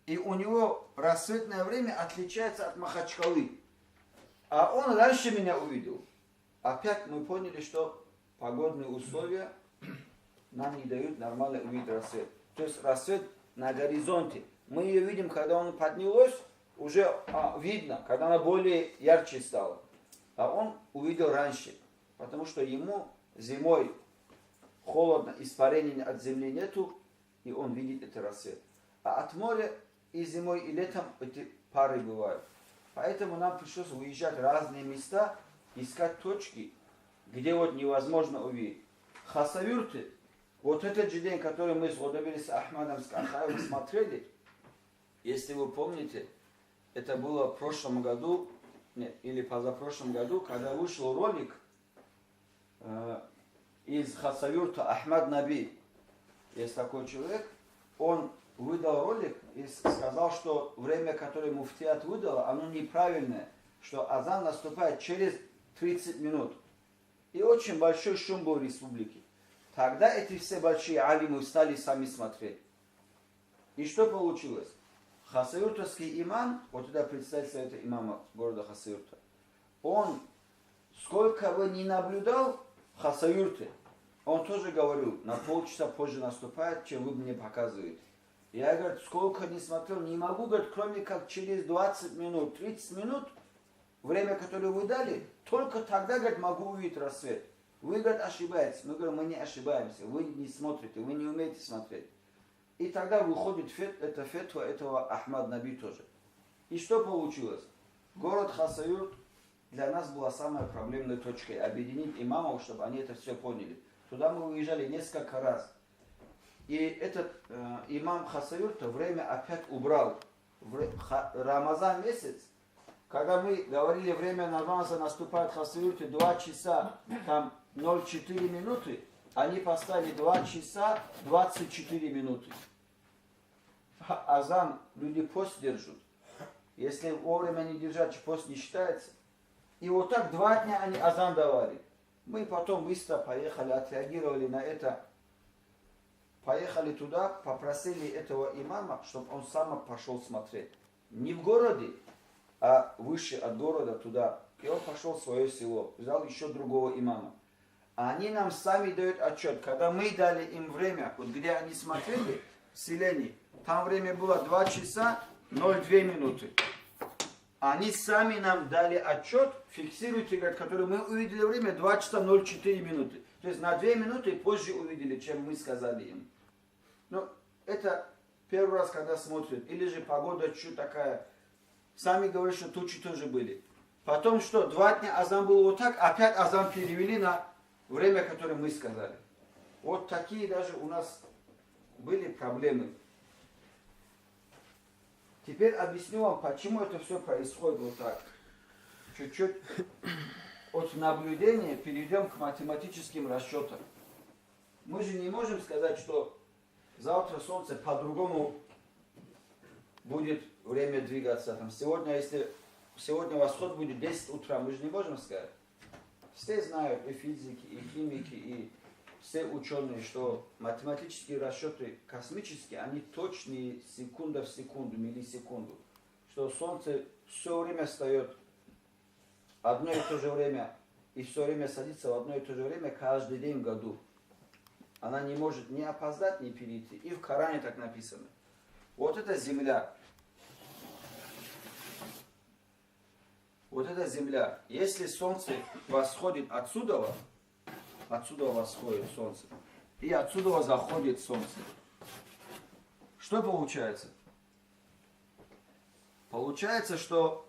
И у него рассветное время отличается от Махачкалы. А он раньше меня увидел. Опять мы поняли, что погодные условия нам не дают нормально увидеть рассвет. То есть рассвет на горизонте. Мы ее видим, когда он поднялось, уже видно, когда она более ярче стала. А он увидел раньше, потому что ему зимой холодно, испарений от земли нету, и он видит этот рассвет. А от моря и зимой, и летом эти пары бывают. Поэтому нам пришлось выезжать в разные места, искать точки, где вот невозможно увидеть. Хасавюрты, вот этот же день, который мы с Гудоберисом Ахмадом с Кахаевым смотрели, если вы помните, это было в прошлом году, или позапрошлом году, когда вышел ролик из Хасавюрта Ахмад Наби. Есть такой человек, он выдал ролик и сказал, что время, которое муфтият выдала, оно неправильное, что азан наступает через 30 минут. И очень большой шум был в республике. Тогда эти все большие алимы стали сами смотреть. И что получилось? Хасаюртовский имам, вот туда представитель этого имама города Хасаюрта, он, сколько бы ни наблюдал Хасаюрты, он тоже говорил, на полчаса позже наступает, чем вы мне показываете. Я, говорит, сколько не смотрел, не могу, говорит, кроме как через 20 минут, 30 минут, время, которое вы дали, только тогда, говорит, могу увидеть рассвет. Вы, говорит, ошибаетесь. Мы говорим, мы не ошибаемся. Вы не смотрите, вы не умеете смотреть. И тогда выходит эта фетва этого Ахмад Наби тоже. И что получилось? Город Хасаюрт для нас была самой проблемной точкой. Объединить имамов, чтобы они это все поняли. Туда мы выезжали несколько раз. И этот имам Хасаюрта время опять убрал. Рамазан месяц, когда мы говорили, время намаза наступает в Хасаюрте 2 часа, там 0,4 минуты, они поставили 2 часа 24 минуты. Азан, люди пост держат. Если вовремя не держать, пост не считается. И вот так 2 дня они азан давали. Мы потом быстро поехали, отреагировали на это. Поехали туда, попросили этого имама, чтобы он сам пошел смотреть. Не в городе, а выше от города туда. И он пошел в свое село, взял еще другого имама. Они нам сами дают отчет. Когда мы дали им время, вот где они смотрели, в селении, там время было 2 часа 0,2 минуты. Они сами нам дали отчет, фиксируйте, говорят, который мы увидели время 2 часа 0,4 минуты. То есть на 2 минуты позже увидели, чем мы сказали им. Но это первый раз, когда смотрят. Или же погода чуть такая. Сами говорят, что тучи тоже были. Потом что, 2 дня азан был вот так, опять азан перевели на время, которое мы сказали. Вот такие даже у нас были проблемы. Теперь объясню вам, почему это все происходит вот так. Чуть-чуть от наблюдения перейдем к математическим расчетам. Мы же не можем сказать, что завтра солнце по-другому будет время двигаться. Там сегодня, если сегодня восход будет 10 утра, мы же не можем сказать. Все знают, и физики, и химики, и все ученые, что математические расчеты космические, они точные секунда в секунду, миллисекунду. Что солнце все время встает одно и то же время, и все время садится в одно и то же время каждый день в году. Она не может ни опоздать, ни перейти. И в Коране так написано. Вот эта земля. Вот эта земля. Если солнце восходит отсюда восходит солнце, и отсюда заходит солнце. Что получается? Получается, что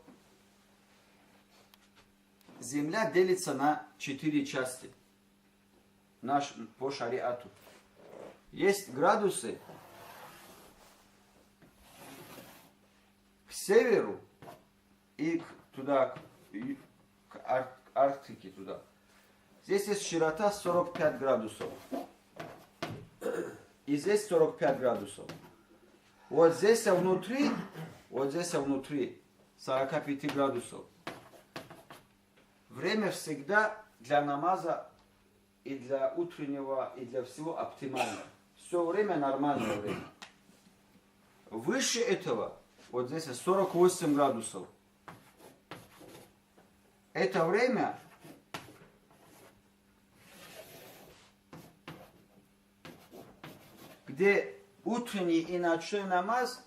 земля делится на 4 части. По шариату. Есть градусы к северу и туда, к Арктике туда. Здесь есть широта 45 градусов. И здесь 45 градусов. Вот здесь внутри 45 градусов. Время всегда для намаза и для утреннего, и для всего оптимально. Все время нормальное время. Выше этого, вот здесь 48 градусов. Это время где утренний и ночной намаз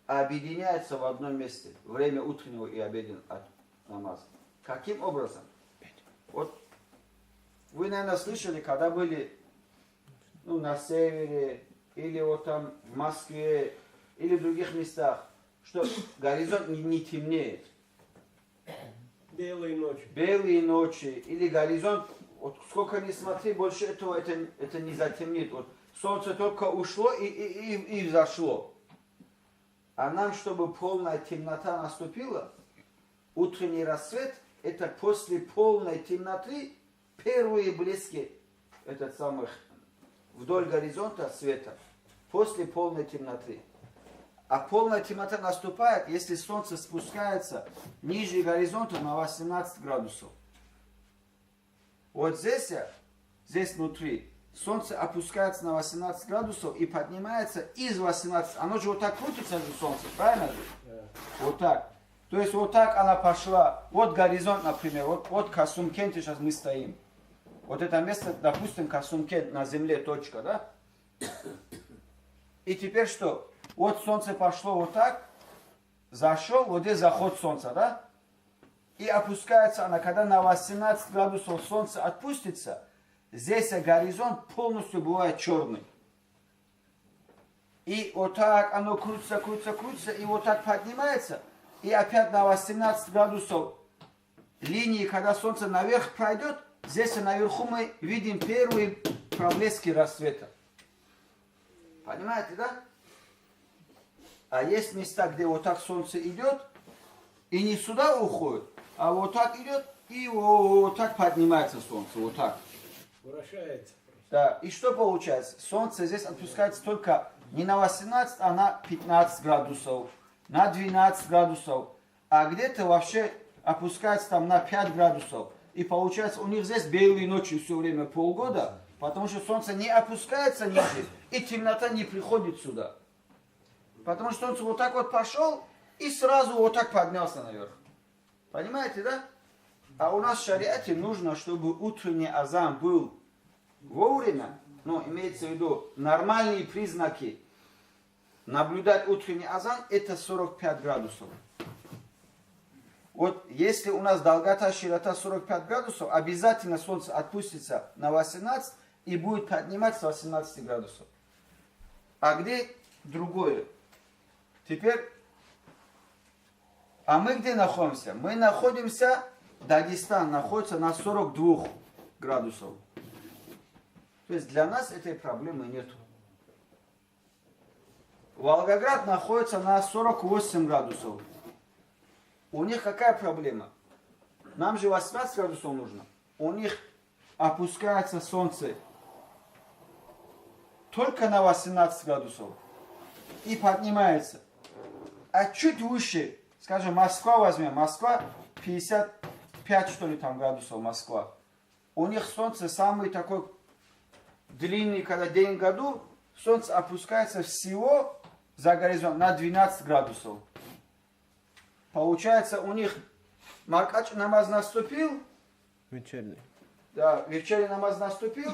объединяются в одном месте. Время утреннего и обеденного намаза. Каким образом? Вот вы, наверное, слышали, когда были на севере, или вот там в Москве, или в других местах, что горизонт не темнеет. Белые ночи. Белые ночи, или горизонт, вот сколько ни смотри, больше этого это не затемнит. Вот солнце только ушло и взошло. А нам, чтобы полная темнота наступила, утренний рассвет, это после полной темноты первые блески вдоль горизонта света, после полной темноты. А полная темнота наступает, если солнце спускается ниже горизонта на 18 градусов. Вот здесь внутри, солнце опускается на 18 градусов и поднимается из 18. Оно же вот так крутится, это солнце, правильно же? Вот так. То есть вот так она пошла. Вот горизонт, например, вот Касумкенте сейчас мы стоим. Вот это место, допустим, Касумкент на земле, точка, да? И теперь что? Вот солнце пошло вот так, зашел, вот здесь заход солнца, да? И опускается она, когда на 18 градусов солнце отпустится, здесь горизонт полностью бывает черный. И вот так оно крутится, крутится, крутится, и вот так поднимается, и опять на 18 градусов линии, когда солнце наверх пройдет, здесь наверху мы видим первые проблески рассвета. Понимаете, да? А есть места, где вот так солнце идет, и не сюда уходит, а вот так идет, и вот так поднимается солнце, вот так. Вращается. Да, и что получается? Солнце здесь отпускается только не на 18, а на 15 градусов, на 12 градусов, а где-то вообще опускается там на 5 градусов. И получается у них здесь белые ночи все время, полгода, потому что солнце не опускается ниже, и темнота не приходит сюда. Потому что солнце вот так вот пошел, и сразу вот так поднялся наверх. Понимаете, да? А у нас в шариате нужно, чтобы утренний азан был вовремя, но имеется в виду нормальные признаки. Наблюдать утренний азан это 45 градусов. Вот если у нас долгота, широта 45 градусов, обязательно солнце отпустится на 18 и будет подниматься с 18 градусов. А где другое? Теперь, а мы где находимся? Мы находимся, Дагестан находится на 42 градусов. То есть для нас этой проблемы нету. Волгоград находится на 48 градусов. У них какая проблема? Нам же 18 градусов нужно. У них опускается солнце только на 18 градусов и поднимается. А чуть выше, скажем, Москва возьмем. Москва 55, что ли, там градусов Москва. У них солнце самый такой длинный, когда день в году, солнце опускается всего за горизонт на 12 градусов. Получается, у них Маркач намаз наступил. Вечерний. Да, вечерний намаз наступил,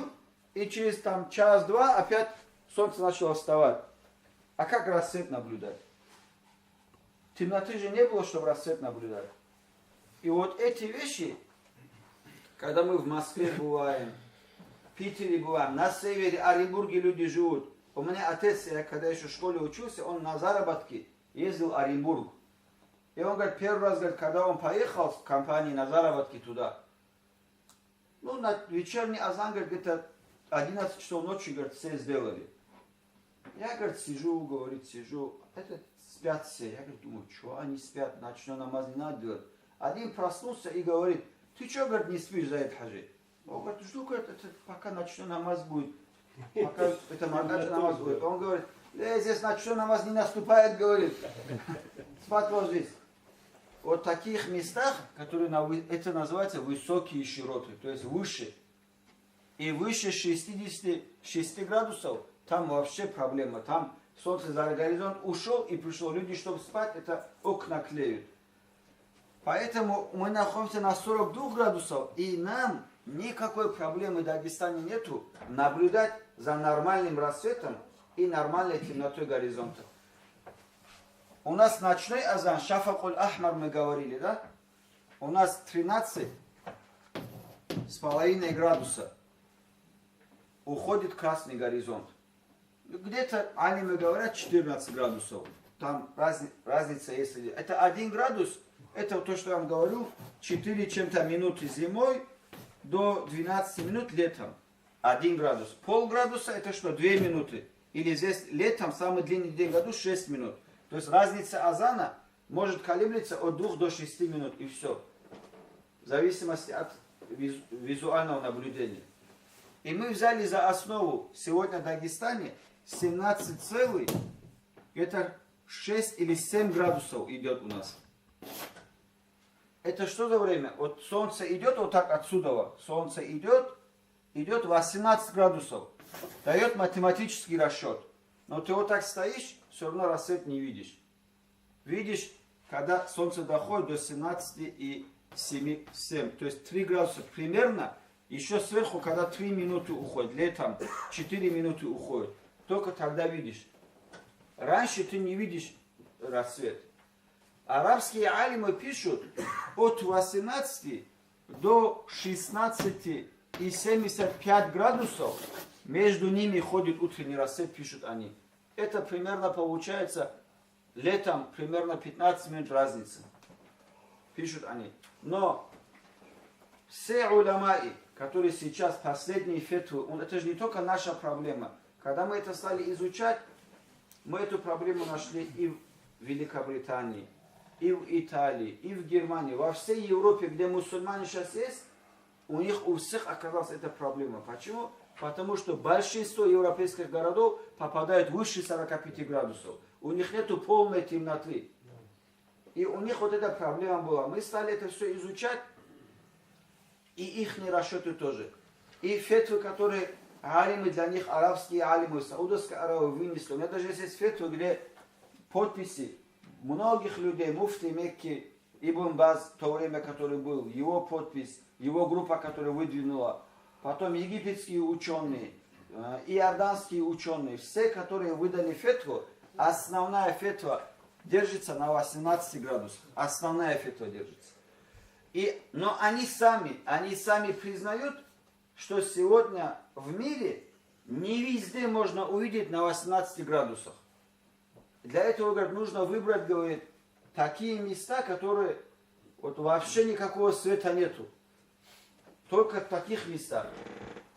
и через там час-два опять солнце начало вставать. А как рассвет наблюдать? Темноты же не было, чтобы рассвет наблюдать. И вот эти вещи, когда мы в Москве бываем, в Питере бываем, на севере, Оренбурге люди живут. У меня отец, я когда еще в школе учился, он на заработки ездил в Оренбург. И он говорит, первый раз, говорит, когда он поехал в компании на заработки туда, ну, на вечерний азан, говорит, где-то 11 часов ночи, говорит, все сделали. Я, говорит, сижу, это спят все. Я, говорит, думаю, что они спят, ночной намаз не надо делать. Один проснулся и говорит, ты что, говорит, не спишь за это хаджи? Он говорит, жду, говорит, это пока ночной намаз будет, пока это маркач намаз будет. Он говорит, здесь ночной намаз не наступает, говорит, спать ложись. Вот в таких местах, которые это называется высокие широты, то есть выше. И выше 66 градусов, там вообще проблема. Там солнце за горизонт ушел и пришел. Люди, чтобы спать, это окна клеют. Поэтому мы находимся на 42 градусов, и нам никакой проблемы в Дагестане нету наблюдать за нормальным рассветом и нормальной темнотой горизонта. У нас ночной азан, шафакуль ахмар мы говорили, да? У нас 13,5 градуса. Уходит красный горизонт. Где-то алимы говорят 14 градусов. Там разница, если... Это 1 градус, это то, что я вам говорю, 4 чем-то минуты зимой до 12 минут летом. 1 градус. Полградуса это что, 2 минуты. Или здесь летом самый длинный день в году 6 минут. То есть разница азана может колеблется от 2 до 6 минут и все. В зависимости от визуального наблюдения. И мы взяли за основу сегодня в Дагестане 17 целых, это 6 или 7 градусов идет у нас. Это что за время? Вот солнце идет вот так отсюда. Солнце идет 18 градусов. Дает математический расчет. Но ты вот так стоишь, все равно рассвет не видишь. Видишь, когда солнце доходит до 17 и 7, то есть 3 градуса примерно, еще сверху, когда 3 минуты уходит, летом 4 минуты уходит, только тогда видишь. Раньше ты не видишь рассвет. Арабские алимы пишут от 18 до 16 и 75 градусов, между ними ходит утренний рассвет, пишут они. Это примерно получается летом примерно 15 минут разницы, пишут они. Но все уламаи, которые сейчас последние фетвы, это же не только наша проблема. Когда мы это стали изучать, мы эту проблему нашли и в Великобритании, и в Италии, и в Германии, во всей Европе, где мусульмане сейчас есть, у них у всех оказалась эта проблема. Почему? Потому что большинство европейских городов попадают выше 45 градусов. У них нету полной темноты. И у них вот эта проблема была. Мы стали это все изучать, и их расчеты тоже. И фетвы, которые алимы для них, арабские алимы, Саудовская Аравия вынесли. У меня даже есть фетвы, где подписи многих людей, муфти Мекки, Ибн Баз, в то время, который был, его подпись, его группа, которая выдвинула, потом египетские ученые, иорданские ученые, все, которые выдали фетву, основная фетва держится на 18 градусах. Основная фетва держится. Но они сами признают, что сегодня в мире не везде можно увидеть на 18 градусах. Для этого, говорит, нужно выбрать, говорит, такие места, которые вот вообще никакого света нету. Только в таких местах.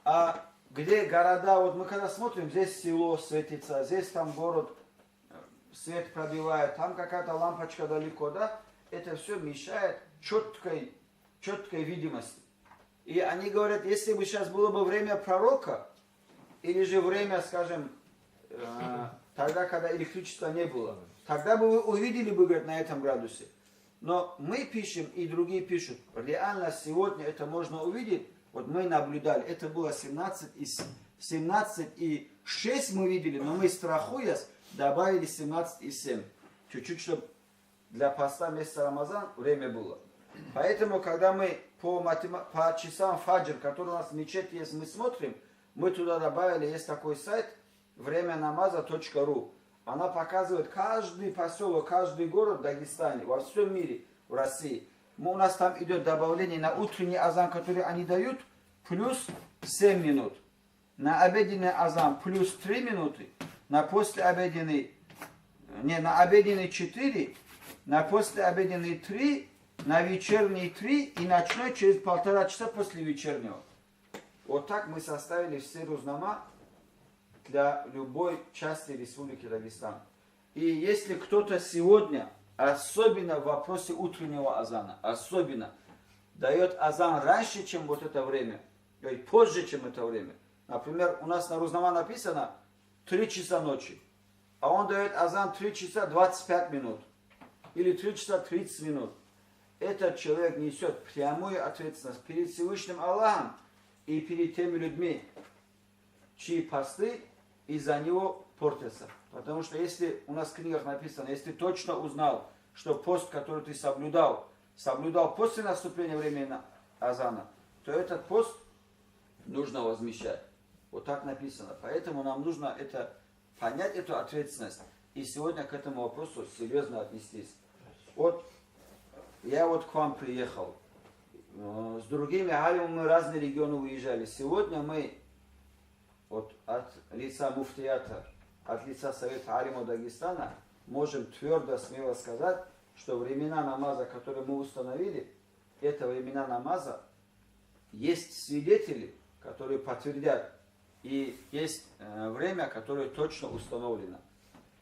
А где города, вот мы когда смотрим, здесь село светится, здесь там город свет пробивает, там какая-то лампочка далеко, да? Это все мешает четкой видимости. И они говорят, если бы сейчас было бы время пророка, или же время, скажем, тогда, когда электричества не было, тогда бы вы увидели бы, говорят, на этом градусе. Но мы пишем, и другие пишут, реально сегодня это можно увидеть. Вот мы наблюдали, это было 17 и 6 мы видели, но мы, страхуясь, добавили 17 и 7. Чуть-чуть, чтобы для поста месяца Рамазан время было. Поэтому, когда мы по часам фаджр, который у нас в мечети есть, мы смотрим, мы туда добавили, есть такой сайт, времянамаза.ру. Она показывает каждый поселок, каждый город в Дагестане, во всем мире, в России. У нас там идет добавление на утренний азан, который они дают, плюс 7 минут. На обеденный азан плюс 3 минуты. На послеобеденный, на обеденный 4, на послеобеденный 3, на вечерний 3 и ночной через 1,5 часа после вечернего. Вот так мы составили все рузнама для любой части Республики Дагестан. И если кто-то сегодня, особенно в вопросе утреннего азана, особенно дает азан раньше, чем вот это время, и позже, чем это время. Например, у нас на рузнама написано 3 часа ночи, а он дает азан 3 часа 25 минут или 3 часа 30 минут. Этот человек несет прямую ответственность перед Всевышним Аллахом и перед теми людьми, чьи посты из-за него портятся. Потому что если у нас в книгах написано, если ты точно узнал, что пост, который ты соблюдал после наступления времени азана, то этот пост нужно возмещать. Вот так написано. Поэтому нам нужно понять эту ответственность и сегодня к этому вопросу серьезно отнестись. Вот я вот к вам приехал. С другими алимами мы в разные регионы уезжали. Сегодня мы вот от лица муфтията, от лица Совета алимов Дагестана можем твердо, смело сказать, что времена намаза, которые мы установили, это времена намаза, есть свидетели, которые подтвердят, и есть время, которое точно установлено.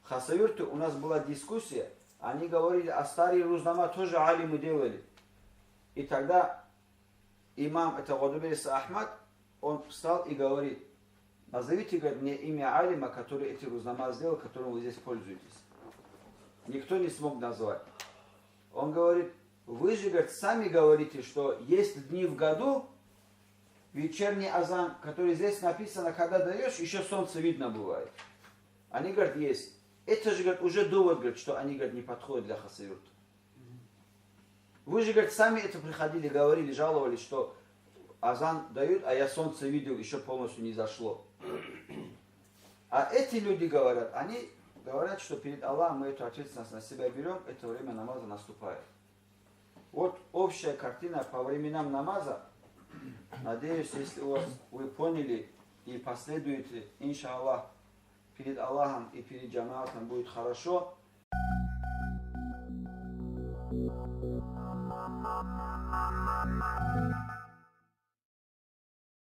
В Хасавюрте у нас была дискуссия, они говорили, а старые рузнама тоже алимы делали. И тогда имам, это Гадуберис Ахмад, он встал и говорит, назовите, говорит, мне имя алима, который эти рузнама сделал, которым вы здесь пользуетесь. Никто не смог назвать. Он говорит, вы же, говорит, сами говорите, что есть дни в году, вечерний азан, который здесь написано, когда даешь, еще солнце видно бывает. Они говорят, есть. Это же, говорит, уже довод, говорит, что они, говорит, не подходят для хасаюрта. Вы же, говорит, сами это приходили, говорили, жаловались, что азан дают, а я солнце видел, еще полностью не зашло. А эти люди говорят, они говорят, что перед Аллахом мы эту ответственность на себя берем, это время намаза наступает. Вот общая картина по временам намаза. Надеюсь, если вы поняли и последуете, иншаллах, перед Аллахом и перед джамаатом будет хорошо.